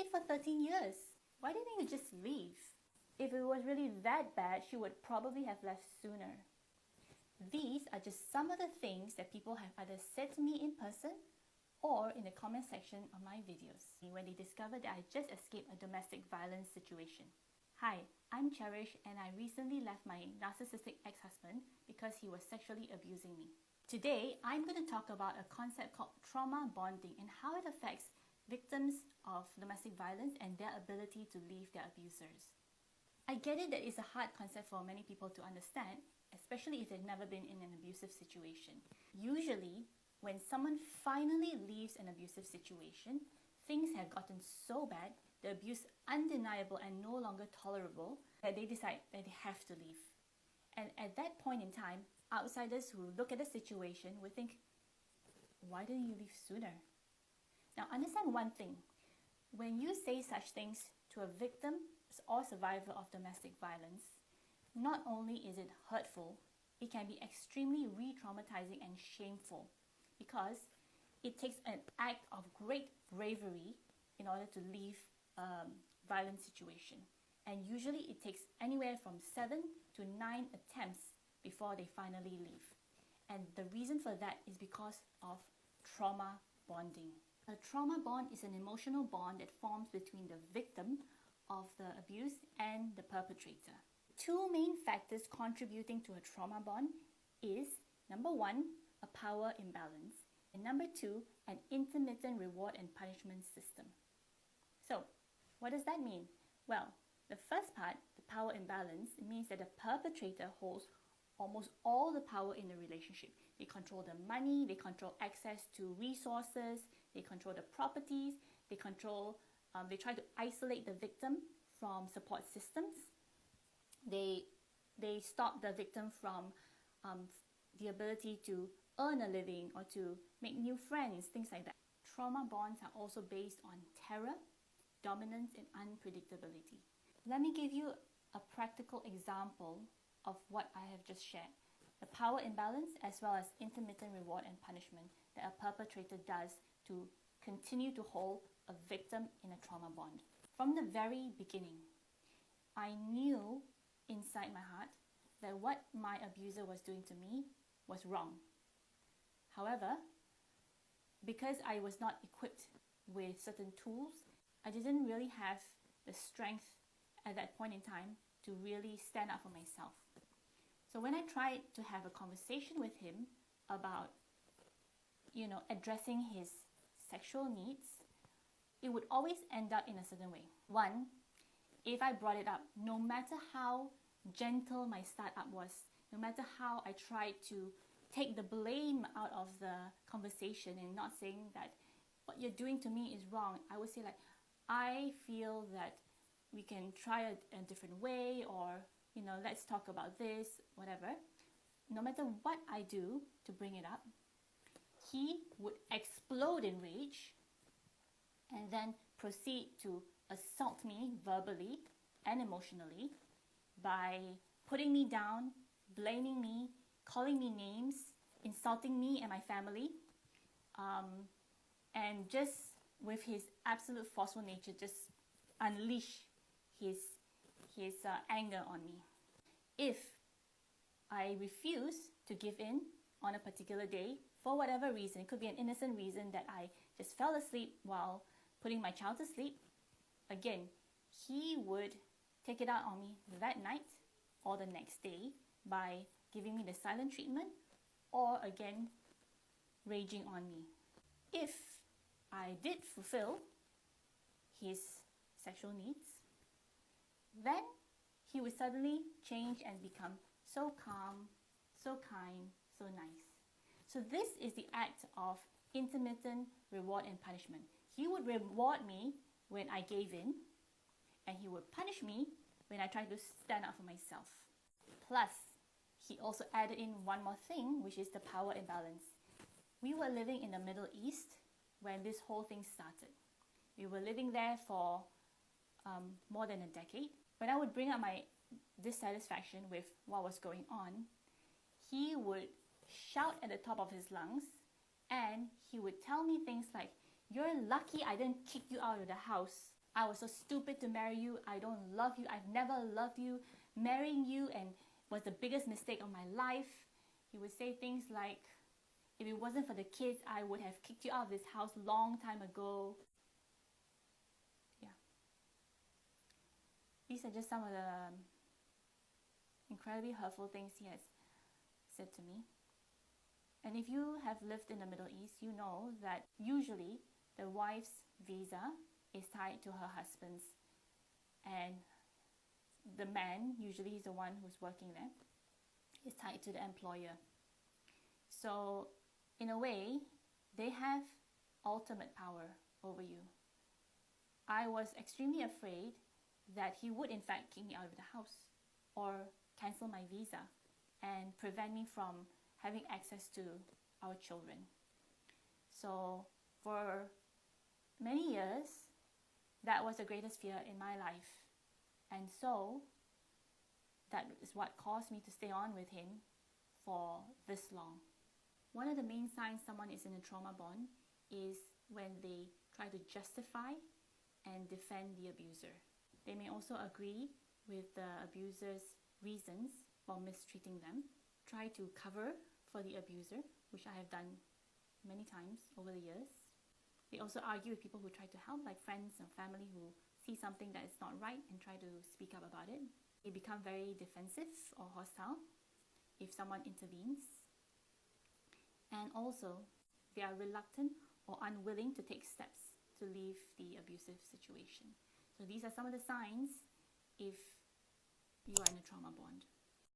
stayed for 13 years. Why didn't you just leave? If it was really that bad, she would probably have left sooner. These are just some of the things that people have either said to me in person or in the comment section of my videos when they discovered that I just escaped a domestic violence situation. Hi, I'm Cherish and I recently left my narcissistic ex-husband because he was sexually abusing me. Today, I'm going to talk about a concept called trauma bonding and how it affects victims of domestic violence and their ability to leave their abusers. I get it that it's a hard concept for many people to understand, especially if they've never been in an abusive situation. Usually, when someone finally leaves an abusive situation, things have gotten so bad, the abuse undeniable and no longer tolerable, that they decide that they have to leave. And at that point in time, outsiders who look at the situation will think, why didn't you leave sooner? Now understand one thing, when you say such things to a victim or survivor of domestic violence, not only is it hurtful, it can be extremely re-traumatizing and shameful because it takes an act of great bravery in order to leave a violent situation. And usually it takes anywhere from 7 to 9 attempts before they finally leave. And the reason for that is because of trauma bonding. A trauma bond is an emotional bond that forms between the victim of the abuse and the perpetrator. Two main factors contributing to a trauma bond is, number one, a power imbalance, and number two, an intermittent reward and punishment system. So, what does that mean? Well, the first part, the power imbalance, it means that the perpetrator holds almost all the power in the relationship. They control the money, they control access to resources, they control the properties, they try to isolate the victim from support systems. They stop the victim from the ability to earn a living or to make new friends, things like that. Trauma bonds are also based on terror, dominance, and unpredictability. Let me give you a practical example of what I have just shared. The power imbalance as well as intermittent reward and punishment that a perpetrator does to continue to hold a victim in a trauma bond. From the very beginning, I knew inside my heart that what my abuser was doing to me was wrong. However, because I was not equipped with certain tools, I didn't really have the strength at that point in time to really stand up for myself. So when I tried to have a conversation with him about, addressing his sexual needs, it would always end up in a certain way. One, if I brought it up, no matter how gentle my startup was, no matter how I tried to take the blame out of the conversation and not saying that what you're doing to me is wrong, I would say like, I feel that we can try a different way, or let's talk about this, whatever. No matter what I do to bring it up, he would explode in rage and then proceed to assault me verbally and emotionally by putting me down, blaming me, calling me names, insulting me and my family, and just with his absolute forceful nature, just unleash his anger on me. If I refuse to give in on a particular day, for whatever reason, it could be an innocent reason that I just fell asleep while putting my child to sleep, again, he would take it out on me that night or the next day by giving me the silent treatment or again, raging on me. If I did fulfill his sexual needs, then he would suddenly change and become so calm, so kind, so nice. So this is the act of intermittent reward and punishment. He would reward me when I gave in, and he would punish me when I tried to stand up for myself. Plus, he also added in one more thing, which is the power imbalance. We were living in the Middle East when this whole thing started. We were living there for more than a decade. When I would bring up my dissatisfaction with what was going on, he would shout at the top of his lungs and he would tell me things like, "You're lucky I didn't kick you out of the house. I was so stupid to marry you. I don't love you. I've never loved you. Marrying you and was the biggest mistake of my life. He would say things like, if it wasn't for the kids, I would have kicked you out of this house long time ago. Yeah. These are just some of the incredibly hurtful things he has said to me. And if you have lived in the Middle East, you know that usually the wife's visa is tied to her husband's, and the man, usually he's the one who's working there, is tied to the employer. So in a way, they have ultimate power over you. I was extremely afraid that he would in fact kick me out of the house or cancel my visa and prevent me from having access to our children. So for many years, that was the greatest fear in my life. And so that is what caused me to stay on with him for this long. One of the main signs someone is in a trauma bond is when they try to justify and defend the abuser. They may also agree with the abuser's reasons for mistreating them, try to cover for the abuser, which I have done many times over the years. They also argue with people who try to help, like friends and family who see something that is not right and try to speak up about it. They become very defensive or hostile if someone intervenes. And also, they are reluctant or unwilling to take steps to leave the abusive situation. So these are some of the signs if you are in a trauma bond.